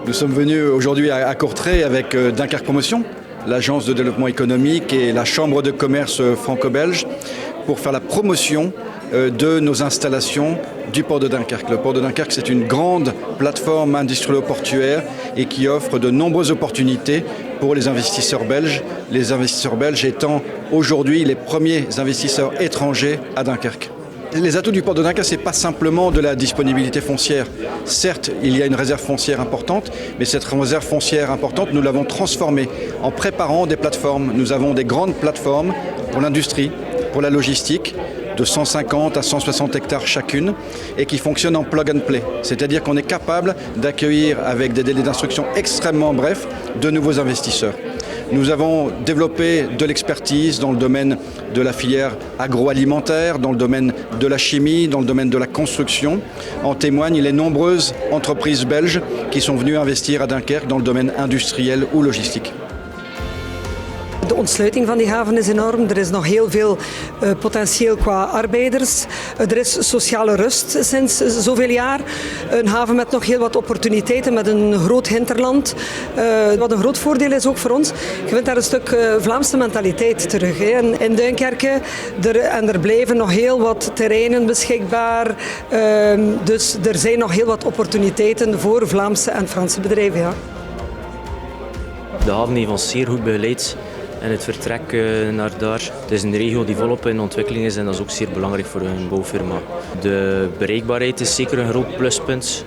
Nous sommes venus aujourd'hui à Courtrai avec Dunkerque Promotion, l'agence de développement économique et la chambre de commerce franco-belge pour faire la promotion de nos installations du port de Dunkerque. Le port de Dunkerque, c'est une grande plateforme industrielle-portuaire et qui offre de nombreuses opportunités pour les investisseurs belges étant aujourd'hui les premiers investisseurs étrangers à Dunkerque. Les atouts du port de Dunkerque, ce n'est pas simplement de la disponibilité foncière. Certes, il y a une réserve foncière importante, mais cette réserve foncière importante, nous l'avons transformée en préparant des plateformes. Nous avons des grandes plateformes pour l'industrie, pour la logistique, de 150 à 160 hectares chacune, et qui fonctionnent en plug and play. C'est-à-dire qu'on est capable d'accueillir avec des délais d'instruction extrêmement brefs de nouveaux investisseurs. Nous avons développé de l'expertise dans le domaine de la filière agroalimentaire, dans le domaine de la chimie, dans le domaine de la construction. En témoignent les nombreuses entreprises belges qui sont venues investir à Dunkerque dans le domaine industriel ou logistique. De ontsluiting van die haven is enorm. Er is nog heel veel potentieel qua arbeiders. Er is sociale rust sinds zoveel jaar. Een haven met nog heel wat opportuniteiten, met een groot hinterland. Wat een groot voordeel is ook voor ons. Je vindt daar een stuk Vlaamse mentaliteit terug in Duinkerke. En er blijven nog heel wat terreinen beschikbaar. Dus er zijn nog heel wat opportuniteiten voor Vlaamse en Franse bedrijven. Ja. De haven heeft ons zeer goed begeleid. En het vertrek naar daar. Het is een regio die volop in ontwikkeling is en dat is ook zeer belangrijk voor een bouwfirma. De bereikbaarheid is zeker een groot pluspunt.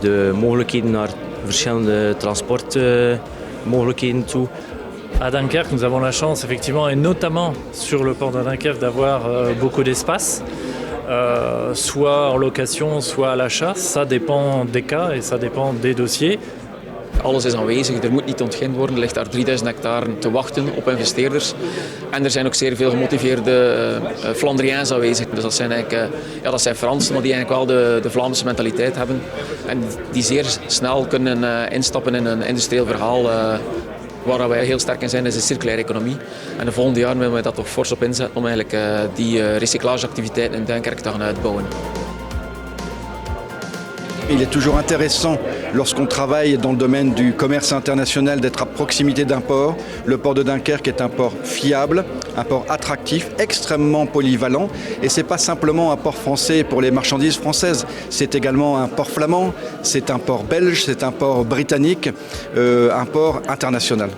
De mogelijkheden naar verschillende transportmogelijkheden toe. À Dunkerque, nous avons la chance, effectivement, et notamment sur le port de Dunkerque, d'avoir beaucoup d'espace, soit en location, soit à l'achat. Ça dépend des cas et ça dépend des dossiers. Alles is aanwezig, er moet niet ontkend worden. Er ligt daar 3000 hectare te wachten op investeerders. En er zijn ook zeer veel gemotiveerde Flandriëns aanwezig. Dus dat zijn eigenlijk, dat zijn Fransen, maar die eigenlijk wel de Vlaamse mentaliteit hebben. En die zeer snel kunnen instappen in een industrieel verhaal. Waar wij heel sterk in zijn, is de circulaire economie. En de volgende jaar willen we dat toch fors op inzetten om eigenlijk die recyclageactiviteiten in Dunkerque te gaan uitbouwen. Il est toujours intéressant, lorsqu'on travaille dans le domaine du commerce international, d'être à proximité d'un port. Le port de Dunkerque est un port fiable, un port attractif, extrêmement polyvalent. Et ce n'est pas simplement un port français pour les marchandises françaises, c'est également un port flamand, c'est un port belge, c'est un port britannique, un port international.